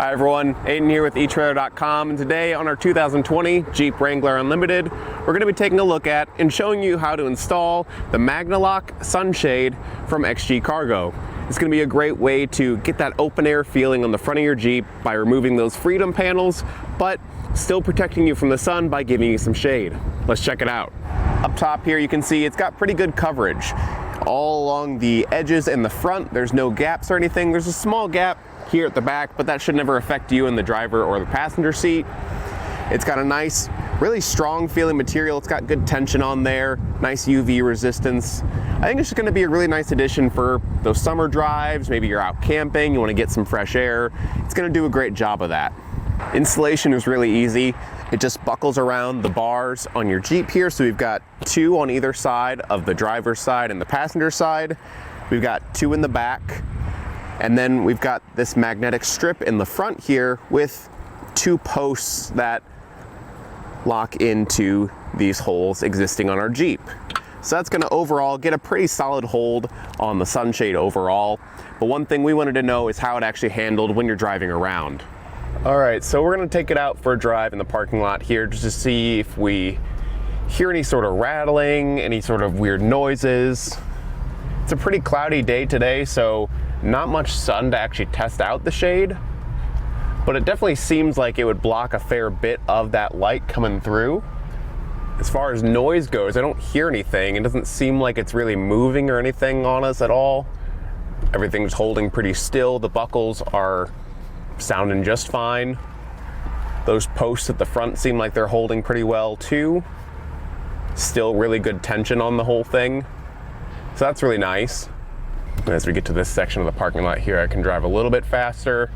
Hi everyone, Aidan here with etrailer.com, and today on our 2020 Jeep Wrangler Unlimited, we're going to be taking a look at and showing you how to install the Magne-lok sunshade from XG Cargo. It's going to be a great way to get that open air feeling on the front of your Jeep by removing those freedom panels, but still protecting you from the sun by giving you some shade. Let's check it out. Up top here you can see it's got pretty good coverage. All along the edges and the front, there's no gaps or anything. There's a small gap here at the back, but that should never affect you in the driver or the passenger seat. It's got a nice, really strong feeling material. It's got good tension on there, nice UV resistance. I think it's just going to be a really nice addition for those summer drives. Maybe you're out camping, you want to get some fresh air. It's going to do a great job of that. Installation is really easy. It just buckles around the bars on your Jeep here. So we've got two on either side of the driver's side and the passenger side. We've got two in the back. And then we've got this magnetic strip in the front here with two posts that lock into these holes existing on our Jeep. So that's gonna overall get a pretty solid hold on the sunshade overall. But one thing we wanted to know is how it actually handled when you're driving around. All right, so we're gonna take it out for a drive in the parking lot here just to see if we hear any sort of rattling, any sort of weird noises. It's a pretty cloudy day today, so not much sun to actually test out the shade, but it definitely seems like it would block a fair bit of that light coming through. As far as noise goes, I don't hear anything. It doesn't seem like it's really moving or anything on us at all. Everything's holding pretty still. The buckles are sounding just fine. Those posts at the front seem like they're holding pretty well too. Still really good tension on the whole thing. So that's really nice. And as we get to this section of the parking lot here, I can drive a little bit faster.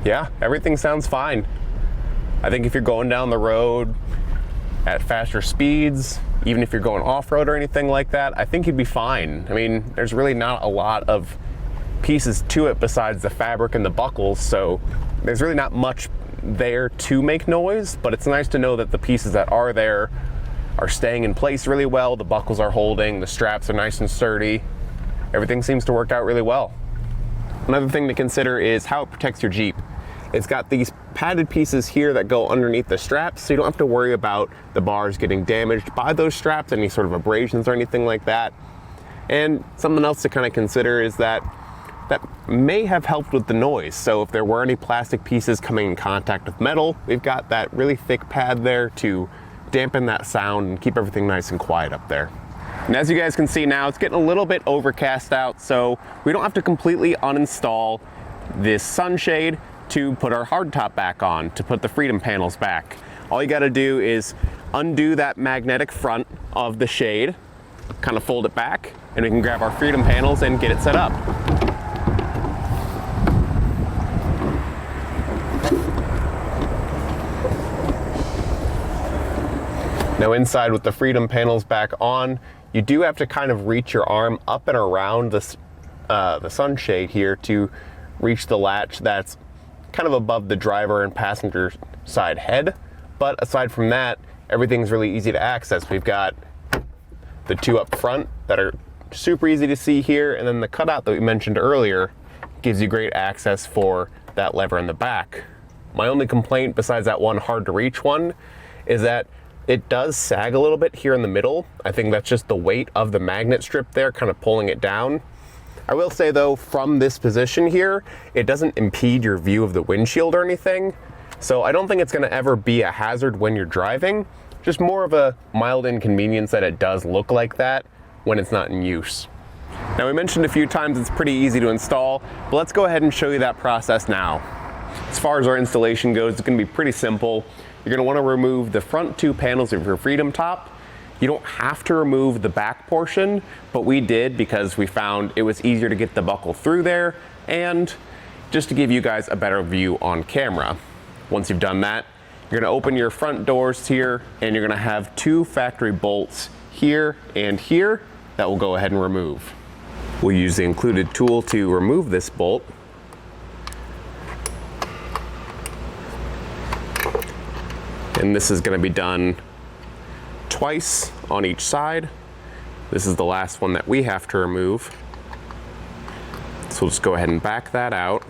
Yeah, everything sounds fine. I think if you're going down the road at faster speeds, even if you're going off-road or anything like that, I think you'd be fine. I mean, there's really not a lot of pieces to it besides the fabric and the buckles, so there's really not much there to make noise, but it's nice to know that the pieces that are there are staying in place really well. The buckles are holding, the straps are nice and sturdy. Everything seems to work out really well. Another thing to consider is how it protects your Jeep. It's got these padded pieces here that go underneath the straps, so you don't have to worry about the bars getting damaged by those straps, any sort of abrasions or anything like that. And something else to kind of consider is that may have helped with the noise. So if there were any plastic pieces coming in contact with metal, we've got that really thick pad there to dampen that sound and keep everything nice and quiet up there. And as you guys can see now, it's getting a little bit overcast out, so we don't have to completely uninstall this sunshade to put our hardtop back on, to put the freedom panels back. All you gotta do is undo that magnetic front of the shade, kind of fold it back, and we can grab our freedom panels and get it set up. Now inside with the freedom panels back on, you do have to kind of reach your arm up and around this, the sunshade here to reach the latch that's kind of above the driver and passenger side head. But aside from that, everything's really easy to access. We've got the two up front that are super easy to see here, and then the cutout that we mentioned earlier gives you great access for that lever in the back. My only complaint, besides that one hard to reach one, is that it does sag a little bit here in the middle. I think that's just the weight of the magnet strip there kind of pulling it down. I will say though, from this position here, it doesn't impede your view of the windshield or anything. So I don't think it's gonna ever be a hazard when you're driving, just more of a mild inconvenience that it does look like that when it's not in use. Now we mentioned a few times it's pretty easy to install, but let's go ahead and show you that process now. As far as our installation goes, it's gonna be pretty simple. You're gonna wanna remove the front two panels of your freedom top. You don't have to remove the back portion, but we did because we found it was easier to get the buckle through there and just to give you guys a better view on camera. Once you've done that, you're gonna open your front doors here and you're gonna have two factory bolts here and here that we'll go ahead and remove. We'll use the included tool to remove this bolt. And this is going to be done twice on each side. This is the last one that we have to remove. So we'll just go ahead and back that out.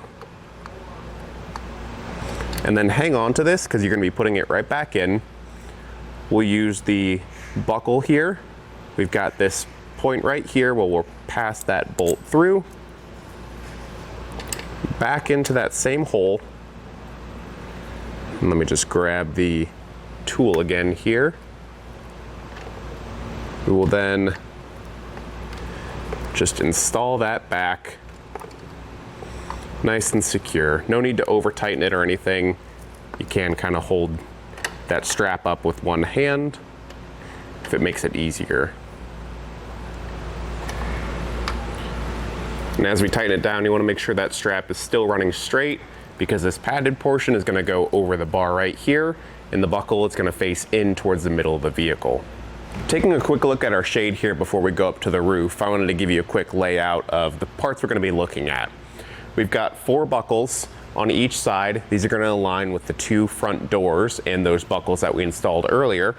And then hang on to this because you're going to be putting it right back in. We'll use the buckle here. We've got this point right here where we'll pass that bolt through. Back into that same hole. And let me just grab the tool again here. We will then just install that back nice and secure. No need to over tighten it or anything. You can kind of hold that strap up with one hand if it makes it easier. And as we tighten it down, you want to make sure that strap is still running straight because this padded portion is going to go over the bar right here, and the buckle is going to face in towards the middle of the vehicle. Taking a quick look at our shade here before we go up to the roof, I wanted to give you a quick layout of the parts we're going to be looking at. We've got 4 buckles on each side. These are going to align with the 2 front doors and those buckles that we installed earlier.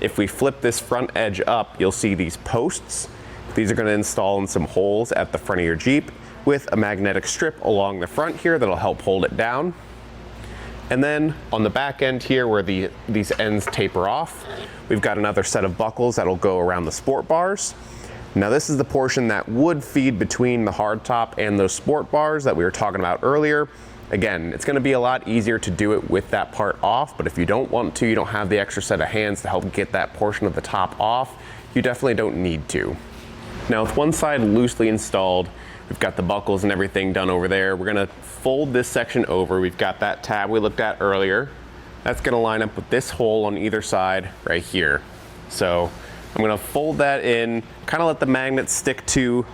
If we flip this front edge up, you'll see these posts. These are going to install in some holes at the front of your Jeep with a magnetic strip along the front here that'll help hold it down. And then on the back end here where these ends taper off, we've got another set of buckles that'll go around the sport bars. Now this is the portion that would feed between the hardtop and those sport bars that we were talking about earlier. Again, it's going to be a lot easier to do it with that part off, but if you don't want to, you don't have the extra set of hands to help get that portion of the top off, you definitely don't need to. Now with one side loosely installed, we've got the buckles and everything done over there. We're going to fold this section over. We've got that tab we looked at earlier. That's going to line up with this hole on either side right here. So I'm going to fold that in, kind of let the magnet stick to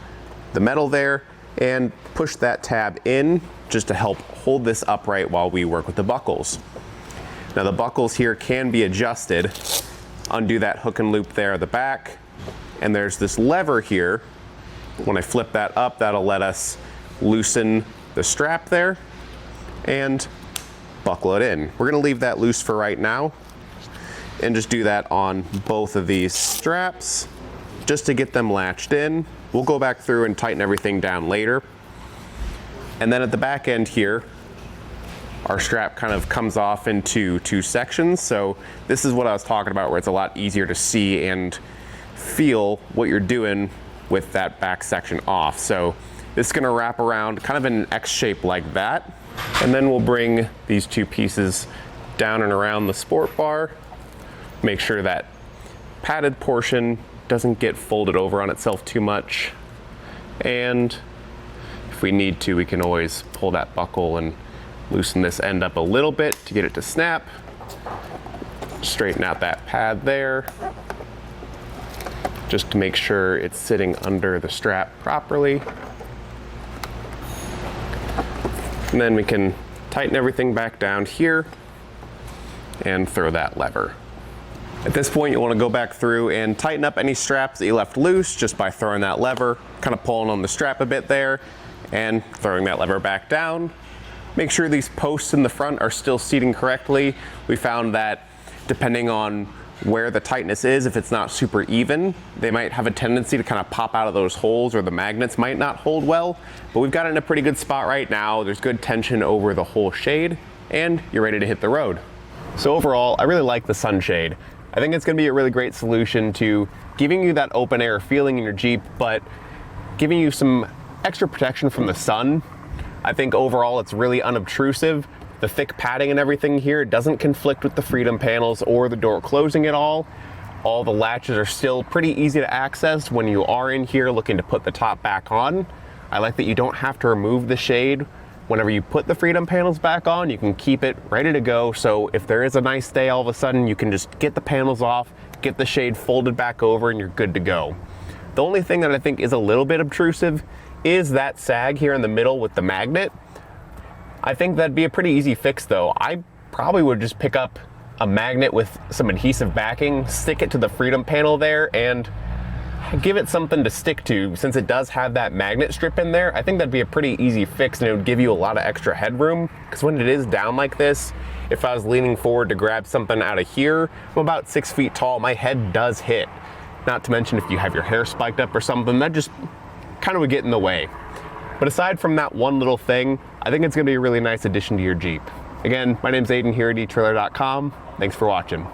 the metal there, and push that tab in just to help hold this upright while we work with the buckles. Now the buckles here can be adjusted. Undo that hook and loop there at the back, and there's this lever here. When I flip that up, that'll let us loosen the strap there and buckle it in. We're going to leave that loose for right now and just do that on both of these straps just to get them latched in. We'll go back through and tighten everything down later. And then at the back end here, our strap kind of comes off into 2 sections. So this is what I was talking about, where it's a lot easier to see and feel what you're doing with that back section off. So this is going to wrap around kind of in an X shape like that. And then we'll bring these 2 pieces down and around the sport bar. Make sure that padded portion doesn't get folded over on itself too much. And if we need to, we can always pull that buckle and loosen this end up a little bit to get it to snap. Straighten out that pad there, just to make sure it's sitting under the strap properly. And then we can tighten everything back down here and throw that lever. At this point, you want to go back through and tighten up any straps that you left loose just by throwing that lever, kind of pulling on the strap a bit there and throwing that lever back down. Make sure these posts in the front are still seating correctly. We found that depending on where the tightness is, if it's not super even, they might have a tendency to kind of pop out of those holes, or the magnets might not hold well. But we've got it in a pretty good spot right now. There's good tension over the whole shade, and you're ready to hit the road. So overall, I really like the sunshade. I think it's going to be a really great solution to giving you that open air feeling in your Jeep, but giving you some extra protection from the sun. I think overall it's really unobtrusive. The thick padding and everything here doesn't conflict with the freedom panels or the door closing at all. All the latches are still pretty easy to access when you are in here looking to put the top back on. I like that you don't have to remove the shade. Whenever you put the freedom panels back on, you can keep it ready to go. So if there is a nice day all of a sudden, you can just get the panels off, get the shade folded back over, and you're good to go. The only thing that I think is a little bit obtrusive is that sag here in the middle with the magnet. I think that'd be a pretty easy fix though. I probably would just pick up a magnet with some adhesive backing, stick it to the freedom panel there, and give it something to stick to. Since it does have that magnet strip in there, I think that'd be a pretty easy fix, and it would give you a lot of extra headroom, because when it is down like this, if I was leaning forward to grab something out of here, I'm about 6 feet tall, my head does hit. Not to mention if you have your hair spiked up or something, that just kind of would get in the way. But aside from that one little thing, I think it's going to be a really nice addition to your Jeep. Again, my name's Aidan here at etrailer.com. Thanks for watching.